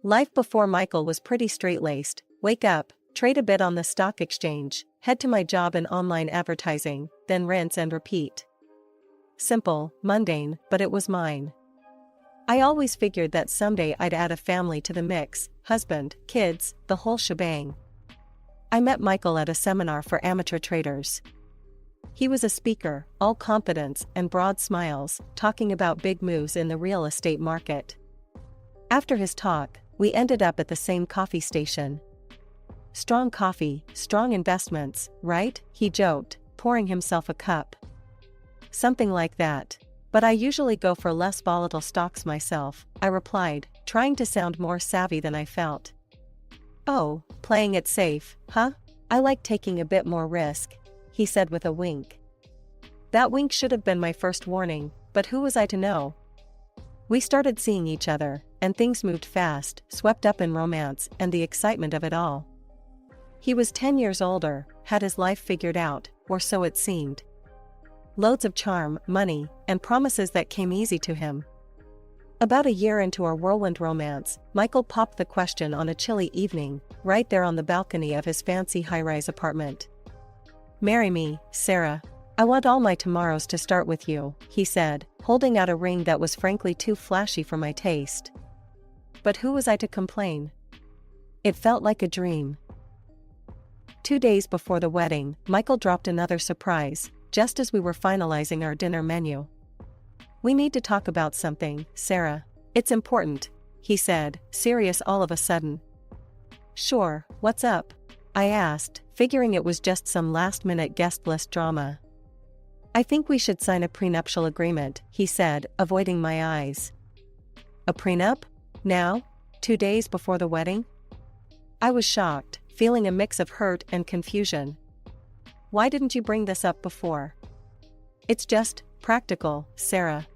Life before Michael was pretty straight-laced: wake up, trade a bit on the stock exchange, head to my job in online advertising, then rinse and repeat. Simple, mundane, but it was mine. I always figured that someday I'd add a family to the mix: husband, kids, the whole shebang. I met Michael at a seminar for amateur traders. He was a speaker, all confidence and broad smiles, talking about big moves in the real estate market. After his talk, we ended up at the same coffee station. Strong coffee, strong investments, right? He joked, pouring himself a cup. Something like that. But I usually go for less volatile stocks myself, I replied, trying to sound more savvy than I felt. Oh, playing it safe, huh? I like taking a bit more risk, he said with a wink. That wink should have been my first warning, but who was I to know? We started seeing each other, and things moved fast, swept up in romance and the excitement of it all. He was 10 years older, had his life figured out, or so it seemed. Loads of charm, money, and promises that came easy to him. About a year into our whirlwind romance, Michael popped the question on a chilly evening, right there on the balcony of his fancy high-rise apartment. "Marry me, Sarah. I want all my tomorrows to start with you," he said, holding out a ring that was frankly too flashy for my taste. But who was I to complain? It felt like a dream. 2 days before the wedding, Michael dropped another surprise, just as we were finalizing our dinner menu. "We need to talk about something, Sarah. It's important," he said, serious all of a sudden. "Sure, what's up?" I asked, figuring it was just some last-minute guest list drama. "I think we should sign a prenuptial agreement," he said, avoiding my eyes. "A prenup? Now? 2 days before the wedding?" I was shocked, feeling a mix of hurt and confusion. "Why didn't you bring this up before?" "It's just practical, Sarah.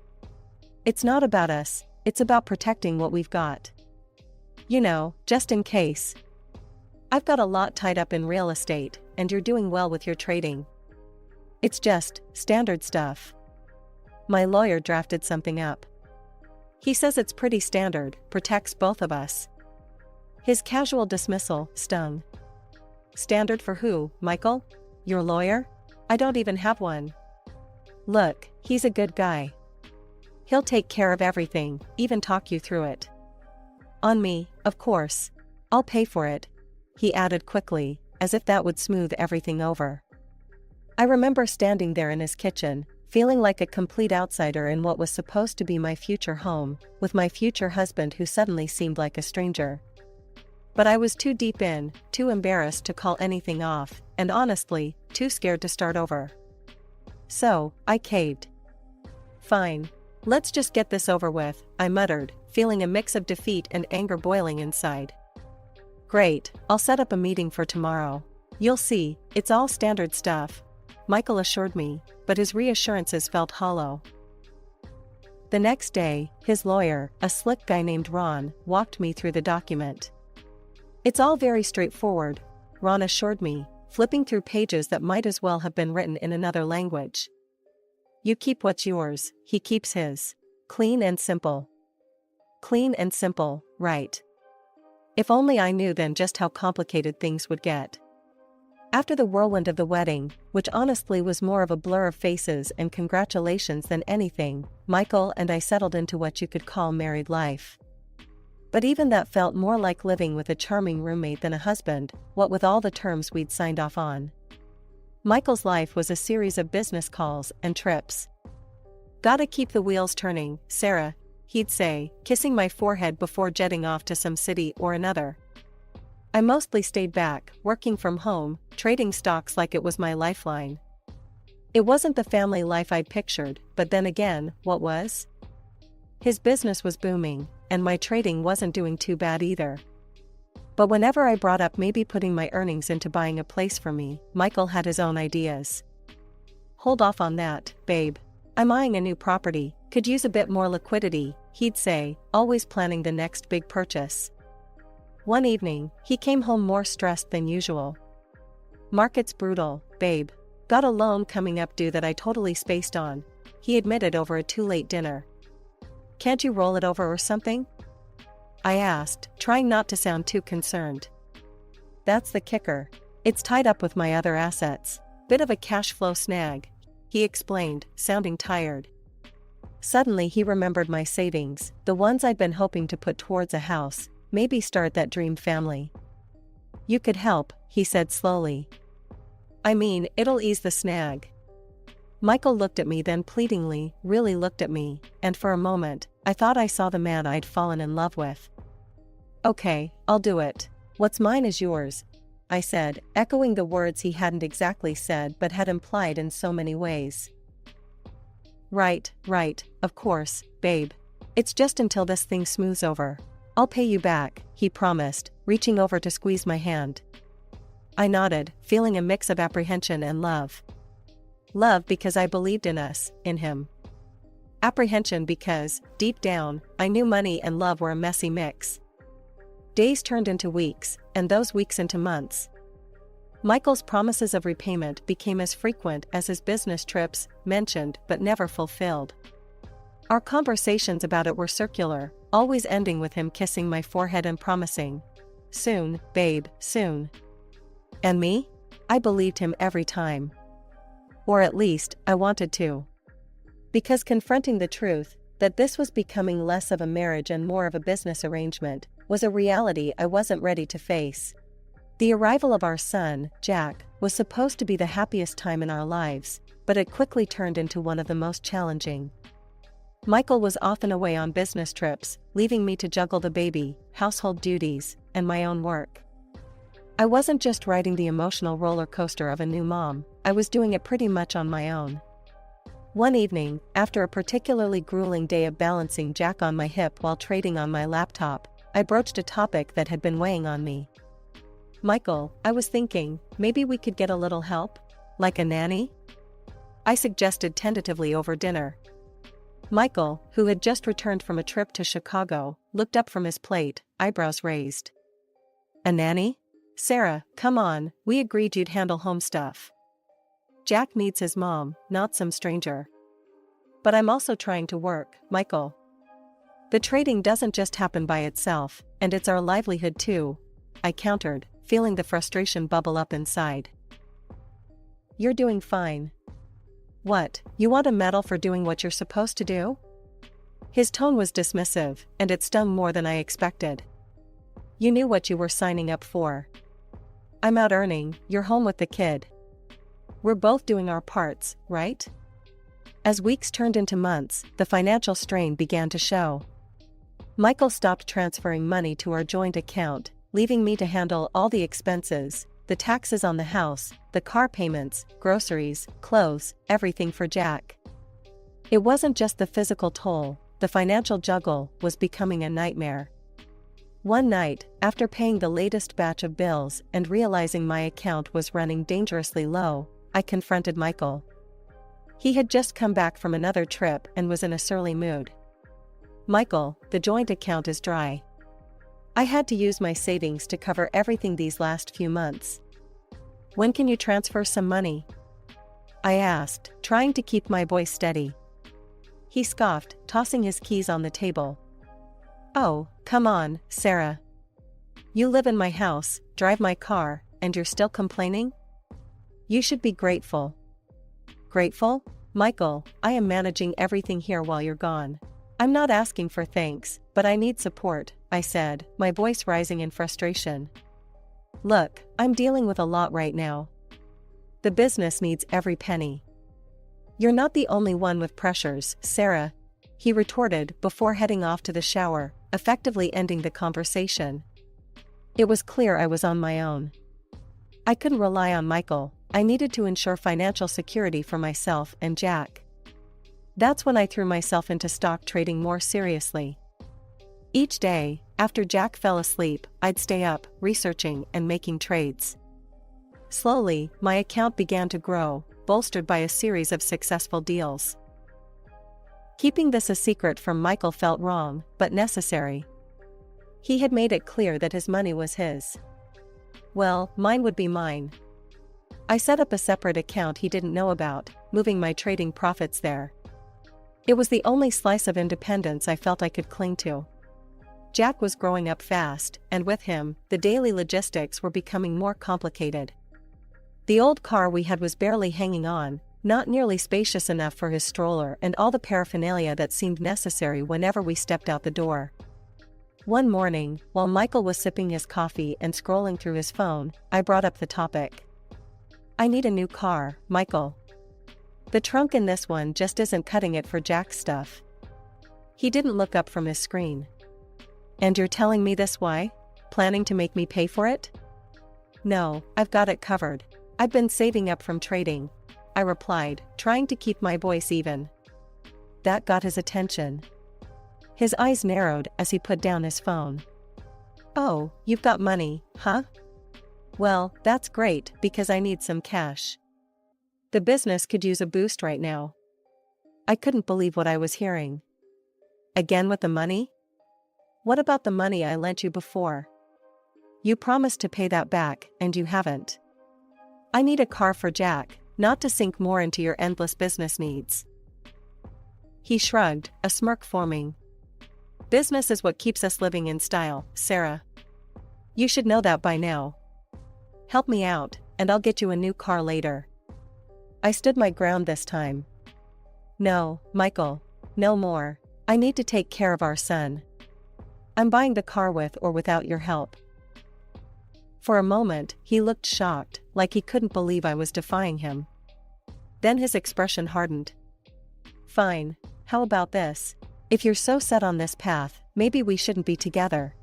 It's not about us, it's about protecting what we've got. You know, just in case. I've got a lot tied up in real estate, and you're doing well with your trading. It's just standard stuff. My lawyer drafted something up. He says it's pretty standard, protects both of us." His casual dismissal stung. "Standard for who, Michael? Your lawyer? I don't even have one." "Look, he's a good guy. He'll take care of everything, even talk you through it." "On me, of course. I'll pay for it," he added quickly, as if that would smooth everything over. I remember standing there in his kitchen, feeling like a complete outsider in what was supposed to be my future home, with my future husband who suddenly seemed like a stranger. But I was too deep in, too embarrassed to call anything off, and honestly, too scared to start over. So, I caved. "Fine. Let's just get this over with," I muttered, feeling a mix of defeat and anger boiling inside. "Great, I'll set up a meeting for tomorrow. You'll see, it's all standard stuff," Michael assured me, but his reassurances felt hollow. The next day, his lawyer, a slick guy named Ron, walked me through the document. "It's all very straightforward," Ron assured me, flipping through pages that might as well have been written in another language. "You keep what's yours, he keeps his. Clean and simple." Clean and simple, right. If only I knew then just how complicated things would get. After the whirlwind of the wedding, which honestly was more of a blur of faces and congratulations than anything, Michael and I settled into what you could call married life. But even that felt more like living with a charming roommate than a husband, what with all the terms we'd signed off on. Michael's life was a series of business calls and trips. "Gotta keep the wheels turning, Sarah," he'd say, kissing my forehead before jetting off to some city or another. I mostly stayed back, working from home, trading stocks like it was my lifeline. It wasn't the family life I'd pictured, but then again, what was? His business was booming, and my trading wasn't doing too bad either. But whenever I brought up maybe putting my earnings into buying a place for me, Michael had his own ideas. "Hold off on that, babe. I'm eyeing a new property, could use a bit more liquidity," he'd say, always planning the next big purchase. One evening, he came home more stressed than usual. "Market's brutal, babe. Got a loan coming up due that I totally spaced on," he admitted over a too-late dinner. "Can't you roll it over or something?" I asked, trying not to sound too concerned. That's the kicker. It's tied up with my other assets. Bit of a cash flow snag, he explained, sounding tired. Suddenly he remembered my savings, the ones I'd been hoping to put towards a house, maybe start that dream family. You could help, he said slowly. I mean, it'll ease the snag. Michael looked at me then pleadingly, really looked at me, and for a moment, I thought I saw the man I'd fallen in love with. Okay, I'll do it. What's mine is yours, I said, echoing the words he hadn't exactly said but had implied in so many ways. Right, of course, babe. It's just until this thing smooths over. I'll pay you back, he promised, reaching over to squeeze my hand. I nodded, feeling a mix of apprehension and love. Love because I believed in us, in him. Apprehension because, deep down, I knew money and love were a messy mix. Days turned into weeks, and those weeks into months. Michael's promises of repayment became as frequent as his business trips, mentioned but never fulfilled. Our conversations about it were circular, always ending with him kissing my forehead and promising, "Soon, babe, soon." And me? I believed him every time. Or at least, I wanted to. Because confronting the truth, that this was becoming less of a marriage and more of a business arrangement, was a reality I wasn't ready to face. The arrival of our son, Jack, was supposed to be the happiest time in our lives, but it quickly turned into one of the most challenging. Michael was often away on business trips, leaving me to juggle the baby, household duties, and my own work. I wasn't just riding the emotional roller coaster of a new mom, I was doing it pretty much on my own. One evening, after a particularly grueling day of balancing Jack on my hip while trading on my laptop, I broached a topic that had been weighing on me. Michael, I was thinking, maybe we could get a little help? Like a nanny? I suggested tentatively over dinner. Michael, who had just returned from a trip to Chicago, looked up from his plate, eyebrows raised. A nanny? Sarah, come on, we agreed you'd handle home stuff. Jack needs his mom, not some stranger. But I'm also trying to work, Michael. The trading doesn't just happen by itself, and it's our livelihood too, I countered, feeling the frustration bubble up inside. You're doing fine. What, you want a medal for doing what you're supposed to do? His tone was dismissive, and it stung more than I expected. You knew what you were signing up for. I'm out earning, you're home with the kid. We're both doing our parts, right? As weeks turned into months, the financial strain began to show. Michael stopped transferring money to our joint account, leaving me to handle all the expenses, the taxes on the house, the car payments, groceries, clothes, everything for Jack. It wasn't just the physical toll, the financial juggle was becoming a nightmare. One night, after paying the latest batch of bills and realizing my account was running dangerously low, I confronted Michael. He had just come back from another trip and was in a surly mood. Michael, the joint account is dry. I had to use my savings to cover everything these last few months. When can you transfer some money? I asked, trying to keep my voice steady. He scoffed, tossing his keys on the table. Oh, come on, Sarah. You live in my house, drive my car, and you're still complaining? You should be grateful. Grateful? Michael, I am managing everything here while you're gone. I'm not asking for thanks, but I need support, I said, my voice rising in frustration. Look, I'm dealing with a lot right now. The business needs every penny. You're not the only one with pressures, Sarah, he retorted before heading off to the shower, effectively ending the conversation. It was clear I was on my own. I couldn't rely on Michael, I needed to ensure financial security for myself and Jack. That's when I threw myself into stock trading more seriously. Each day, after Jack fell asleep, I'd stay up, researching and making trades. Slowly, my account began to grow, bolstered by a series of successful deals. Keeping this a secret from Michael felt wrong, but necessary. He had made it clear that his money was his. Well, mine would be mine. I set up a separate account he didn't know about, moving my trading profits there. It was the only slice of independence I felt I could cling to. Jack was growing up fast, and with him, the daily logistics were becoming more complicated. The old car we had was barely hanging on, not nearly spacious enough for his stroller and all the paraphernalia that seemed necessary whenever we stepped out the door. One morning, while Michael was sipping his coffee and scrolling through his phone, I brought up the topic. "I need a new car, Michael. The trunk in this one just isn't cutting it for Jack's stuff." He didn't look up from his screen. "And you're telling me this why? Planning to make me pay for it?" "No, I've got it covered. I've been saving up from trading," I replied, trying to keep my voice even. That got his attention. His eyes narrowed as he put down his phone. "Oh, you've got money, huh? Well, that's great because I need some cash. The business could use a boost right now." I couldn't believe what I was hearing. "Again with the money? What about the money I lent you before? You promised to pay that back, and you haven't." "I need a car for Jack, not to sink more into your endless business needs." He shrugged, a smirk forming. "Business is what keeps us living in style, Sarah. You should know that by now. Help me out, and I'll get you a new car later." I stood my ground this time. "No, Michael, no more. I need to take care of our son. I'm buying the car with or without your help." For a moment, he looked shocked, like he couldn't believe I was defying him. Then his expression hardened. "Fine, how about this? If you're so set on this path, maybe we shouldn't be together.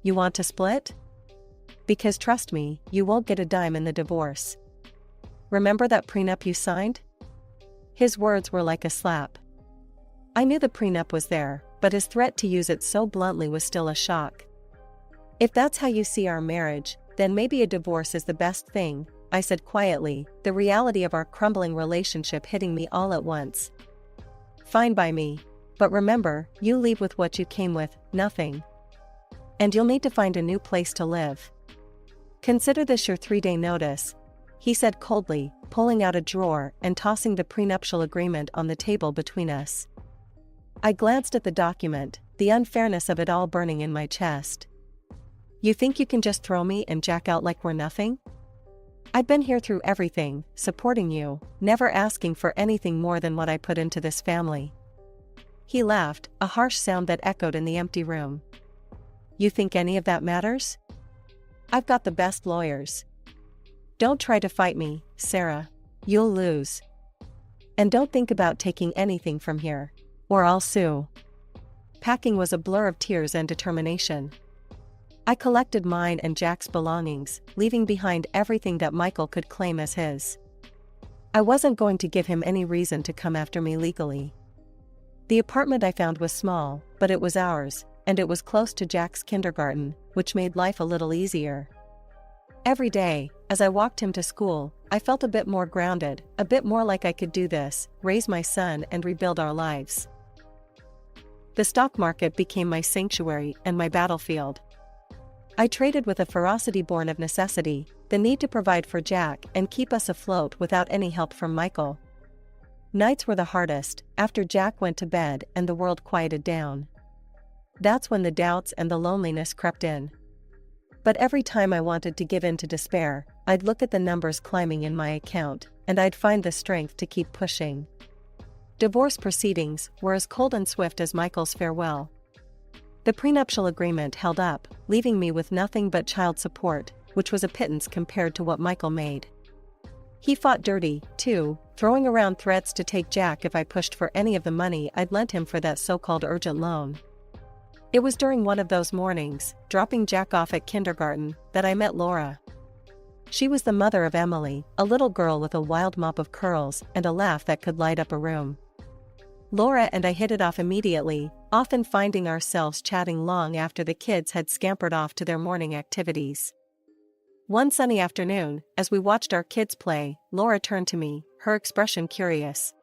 You want to split? Because trust me, you won't get a dime in the divorce. Remember that prenup you signed?" His words were like a slap. I knew the prenup was there, but his threat to use it so bluntly was still a shock. "If that's how you see our marriage, then maybe a divorce is the best thing," I said quietly, the reality of our crumbling relationship hitting me all at once. "Fine by me. But remember, you leave with what you came with, nothing. And you'll need to find a new place to live. Consider this your 3-day notice," he said coldly, pulling out a drawer and tossing the prenuptial agreement on the table between us. I glanced at the document, the unfairness of it all burning in my chest. "You think you can just throw me and Jack out like we're nothing? I've been here through everything, supporting you, never asking for anything more than what I put into this family." He laughed, a harsh sound that echoed in the empty room. "You think any of that matters? I've got the best lawyers. Don't try to fight me, Sarah. You'll lose. And don't think about taking anything from here, or I'll sue." Packing was a blur of tears and determination. I collected mine and Jack's belongings, leaving behind everything that Michael could claim as his. I wasn't going to give him any reason to come after me legally. The apartment I found was small, but it was ours, and it was close to Jack's kindergarten, which made life a little easier. Every day, as I walked him to school, I felt a bit more grounded, a bit more like I could do this, raise my son and rebuild our lives. The stock market became my sanctuary and my battlefield. I traded with a ferocity born of necessity, the need to provide for Jack and keep us afloat without any help from Michael. Nights were the hardest, after Jack went to bed and the world quieted down. That's when the doubts and the loneliness crept in. But every time I wanted to give in to despair, I'd look at the numbers climbing in my account, and I'd find the strength to keep pushing. Divorce proceedings were as cold and swift as Michael's farewell. The prenuptial agreement held up, leaving me with nothing but child support, which was a pittance compared to what Michael made. He fought dirty, too, throwing around threats to take Jack if I pushed for any of the money I'd lent him for that so-called urgent loan. It was during one of those mornings, dropping Jack off at kindergarten, that I met Laura. She was the mother of Emily, a little girl with a wild mop of curls and a laugh that could light up a room. Laura and I hit it off immediately, often finding ourselves chatting long after the kids had scampered off to their morning activities. One sunny afternoon, as we watched our kids play, Laura turned to me, her expression curious.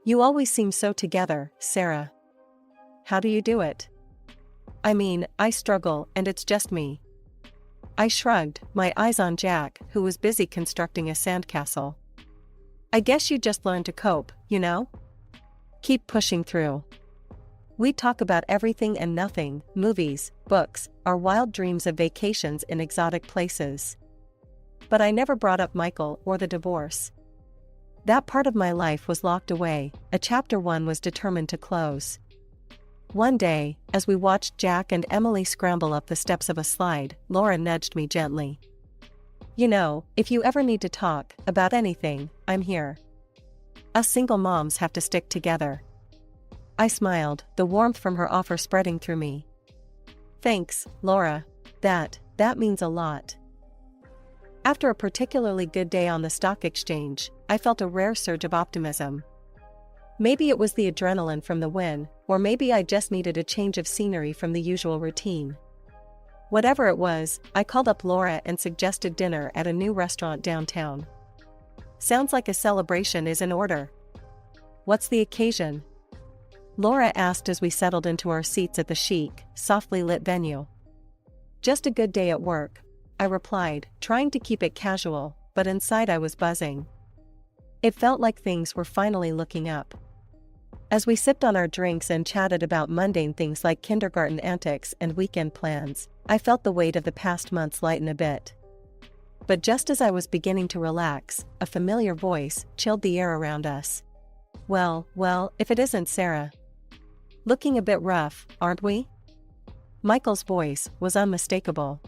"You always seem so together, Sarah. How do you do it?" "I mean, I struggle, and it's just me." I shrugged, my eyes on Jack, who was busy constructing a sandcastle. "I guess you just learn to cope, you know? Keep pushing through." We'd talk about everything and nothing, movies, books, our wild dreams of vacations in exotic places. But I never brought up Michael or the divorce. That part of my life was locked away, a chapter one was determined to close. One day, as we watched Jack and Emily scramble up the steps of a slide, Laura nudged me gently. You know, if you ever need to talk about anything, I'm here. Us single moms have to stick together. I smiled, the warmth from her offer spreading through me. Thanks, Laura. That means a lot. After a particularly good day on the stock exchange, I felt a rare surge of optimism. Maybe it was the adrenaline from the win, or maybe I just needed a change of scenery from the usual routine. Whatever it was, I called up Laura and suggested dinner at a new restaurant downtown. Sounds like a celebration is in order. What's the occasion? Laura asked as we settled into our seats at the chic, softly lit venue. Just a good day at work, I replied, trying to keep it casual, but inside I was buzzing. It felt like things were finally looking up. As we sipped on our drinks and chatted about mundane things like kindergarten antics and weekend plans, I felt the weight of the past months lighten a bit. But just as I was beginning to relax, a familiar voice chilled the air around us. Well, if it isn't Sarah. Looking a bit rough, aren't we? Michael's voice was unmistakable.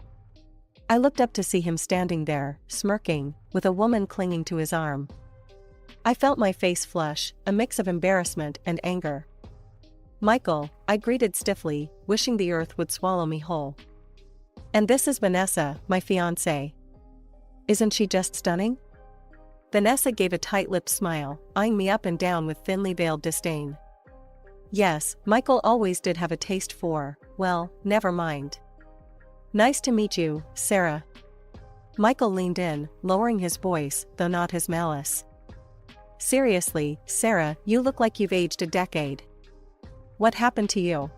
I looked up to see him standing there, smirking, with a woman clinging to his arm. I felt my face flush, a mix of embarrassment and anger. Michael, I greeted stiffly, wishing the earth would swallow me whole. And this is Vanessa, my fiancée. Isn't she just stunning? Vanessa gave a tight-lipped smile, eyeing me up and down with thinly veiled disdain. Yes, Michael always did have a taste for, well, never mind. Nice to meet you, Sarah. Michael leaned in, lowering his voice, though not his malice. Seriously, Sarah, you look like you've aged a decade. What happened to you?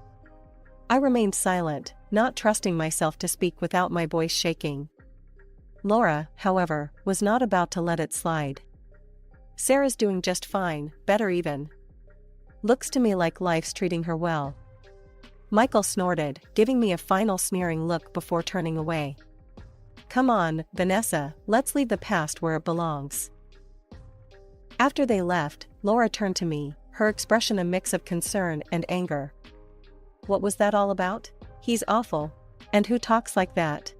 I remained silent, not trusting myself to speak without my voice shaking. Laura, however, was not about to let it slide. Sarah's doing just fine, better even. Looks to me like life's treating her well. Michael snorted, giving me a final sneering look before turning away. Come on, Vanessa, let's leave the past where it belongs. After they left, Laura turned to me, her expression a mix of concern and anger. What was that all about? He's awful. And who talks like that?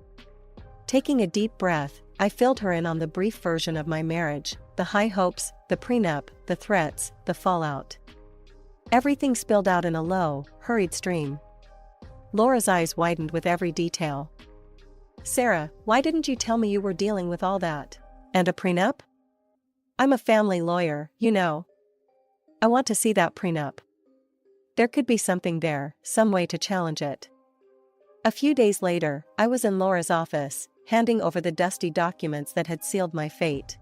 Taking a deep breath, I filled her in on the brief version of my marriage, the high hopes, the prenup, the threats, the fallout. Everything spilled out in a low, hurried stream. Laura's eyes widened with every detail. Sarah, why didn't you tell me you were dealing with all that? And a prenup? I'm a family lawyer, you know. I want to see that prenup. There could be something there, some way to challenge it. A few days later, I was in Laura's office, handing over the dusty documents that had sealed my fate.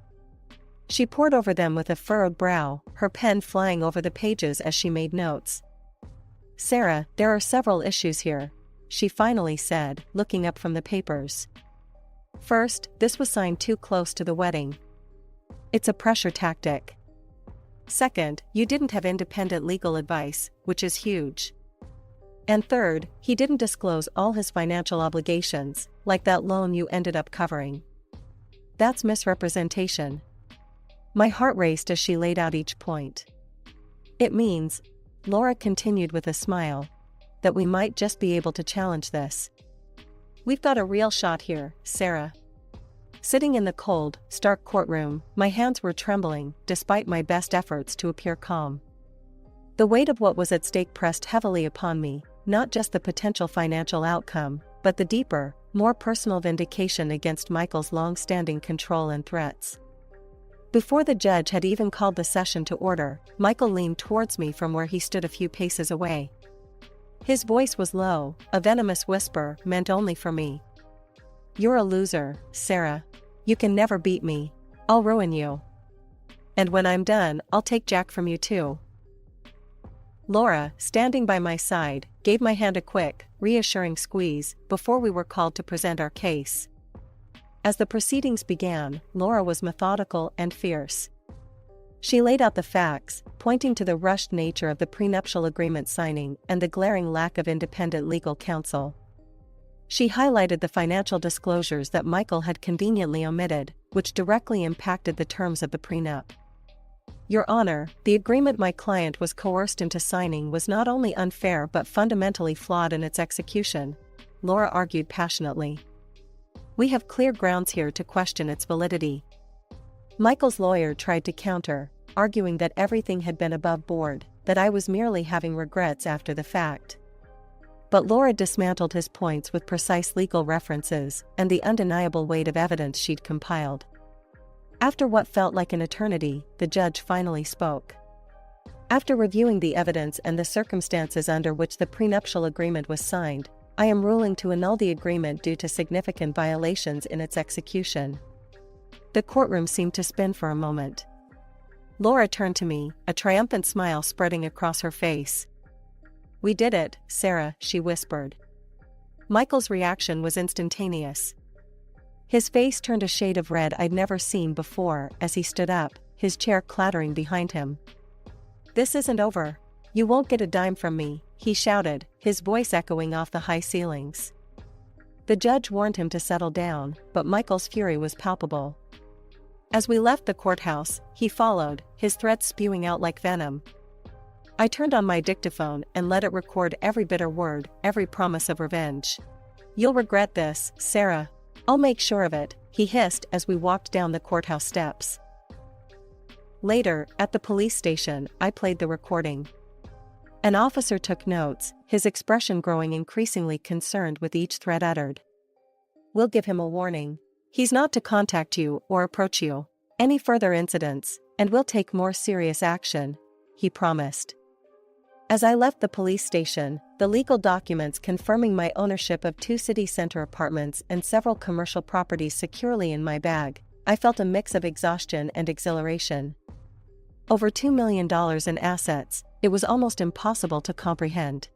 She pored over them with a furrowed brow, her pen flying over the pages as she made notes. Sarah, there are several issues here, she finally said, looking up from the papers. First, this was signed too close to the wedding. It's a pressure tactic. Second, you didn't have independent legal advice, which is huge. And third, he didn't disclose all his financial obligations, like that loan you ended up covering. That's misrepresentation. My heart raced as she laid out each point. It means, Laura continued with a smile, that we might just be able to challenge this. We've got a real shot here, Sarah. Sitting in the cold, stark courtroom, my hands were trembling, despite my best efforts to appear calm. The weight of what was at stake pressed heavily upon me, not just the potential financial outcome, but the deeper, more personal vindication against Michael's long-standing control and threats. Before the judge had even called the session to order, Michael leaned towards me from where he stood a few paces away. His voice was low, a venomous whisper meant only for me. You're a loser, Sarah. You can never beat me. I'll ruin you. And when I'm done, I'll take Jack from you too. Laura, standing by my side, gave my hand a quick, reassuring squeeze before we were called to present our case. As the proceedings began, Laura was methodical and fierce. She laid out the facts, pointing to the rushed nature of the prenuptial agreement signing and the glaring lack of independent legal counsel. She highlighted the financial disclosures that Michael had conveniently omitted, which directly impacted the terms of the prenup. Your Honor, the agreement my client was coerced into signing was not only unfair but fundamentally flawed in its execution, Laura argued passionately. We have clear grounds here to question its validity. Michael's lawyer tried to counter, arguing that everything had been above board, that I was merely having regrets after the fact. But Laura dismantled his points with precise legal references and the undeniable weight of evidence she'd compiled. After what felt like an eternity, the judge finally spoke. After reviewing the evidence and the circumstances under which the prenuptial agreement was signed, I am ruling to annul the agreement due to significant violations in its execution. The courtroom seemed to spin for a moment. Laura turned to me, a triumphant smile spreading across her face. We did it, Sarah, she whispered. Michael's reaction was instantaneous. His face turned a shade of red I'd never seen before as he stood up, his chair clattering behind him. This isn't over. You won't get a dime from me, he shouted, his voice echoing off the high ceilings. The judge warned him to settle down, but Michael's fury was palpable. As we left the courthouse, he followed, his threats spewing out like venom. I turned on my dictaphone and let it record every bitter word, every promise of revenge. You'll regret this, Sarah. I'll make sure of it, he hissed as we walked down the courthouse steps. Later, at the police station, I played the recording. An officer took notes, his expression growing increasingly concerned with each threat uttered. We'll give him a warning. He's not to contact you or approach you. Any further incidents, and we'll take more serious action, he promised. As I left the police station, the legal documents confirming my ownership of 2 city center apartments and several commercial properties securely in my bag, I felt a mix of exhaustion and exhilaration. Over $2 million in assets, it was almost impossible to comprehend.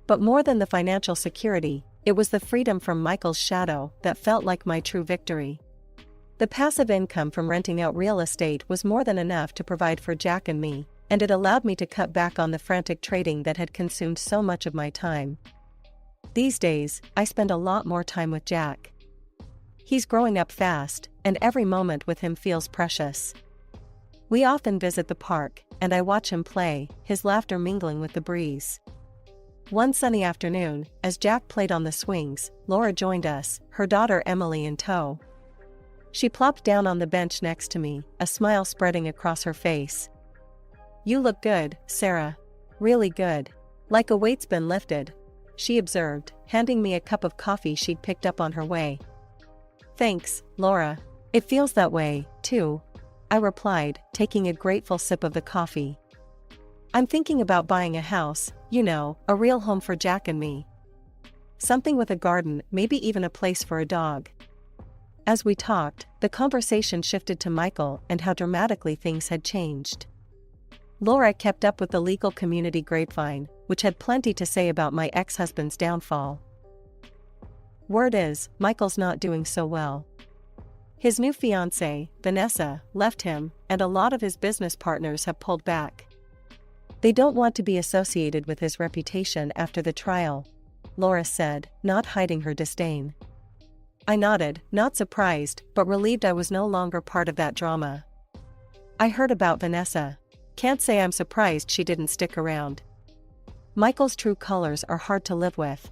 But more than the financial security, it was the freedom from Michael's shadow that felt like my true victory. The passive income from renting out real estate was more than enough to provide for Jack and me, and it allowed me to cut back on the frantic trading that had consumed so much of my time. These days, I spend a lot more time with Jack. He's growing up fast, and every moment with him feels precious. We often visit the park, and I watch him play, his laughter mingling with the breeze. One sunny afternoon, as Jack played on the swings, Laura joined us, her daughter Emily in tow. She plopped down on the bench next to me, a smile spreading across her face. You look good, Sarah. Really good. Like a weight's been lifted, she observed, handing me a cup of coffee she'd picked up on her way. Thanks, Laura. It feels that way, too, I replied, taking a grateful sip of the coffee. I'm thinking about buying a house, you know, a real home for Jack and me. Something with a garden, maybe even a place for a dog. As we talked, the conversation shifted to Michael and how dramatically things had changed. Laura kept up with the legal community grapevine, which had plenty to say about my ex-husband's downfall. Word is, Michael's not doing so well. His new fiancée, Vanessa, left him, and a lot of his business partners have pulled back. They don't want to be associated with his reputation after the trial, Laura said, not hiding her disdain. I nodded, not surprised, but relieved I was no longer part of that drama. I heard about Vanessa. Can't say I'm surprised she didn't stick around. Michael's true colors are hard to live with.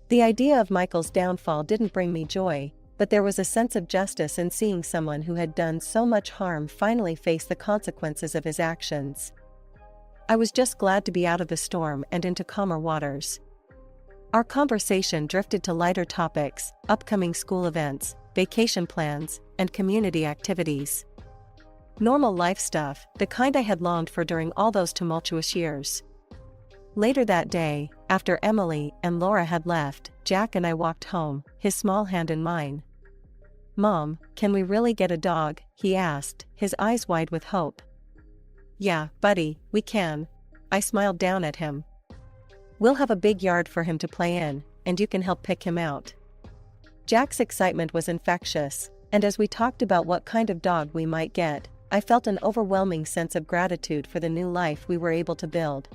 The idea of Michael's downfall didn't bring me joy, but there was a sense of justice in seeing someone who had done so much harm finally face the consequences of his actions. I was just glad to be out of the storm and into calmer waters. Our conversation drifted to lighter topics, upcoming school events, vacation plans, and community activities. Normal life stuff, the kind I had longed for during all those tumultuous years. Later that day, after Emily and Laura had left, Jack and I walked home, his small hand in mine. Mom, can we really get a dog? He asked, his eyes wide with hope. Yeah, buddy, we can. I smiled down at him. We'll have a big yard for him to play in, and you can help pick him out. Jack's excitement was infectious, and as we talked about what kind of dog we might get, I felt an overwhelming sense of gratitude for the new life we were able to build.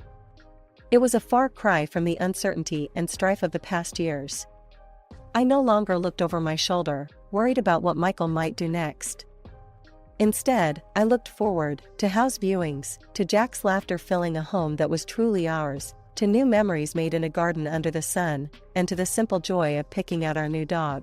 It was a far cry from the uncertainty and strife of the past years. I no longer looked over my shoulder, worried about what Michael might do next. Instead, I looked forward, to house viewings, to Jack's laughter filling a home that was truly ours, to new memories made in a garden under the sun, and to the simple joy of picking out our new dog.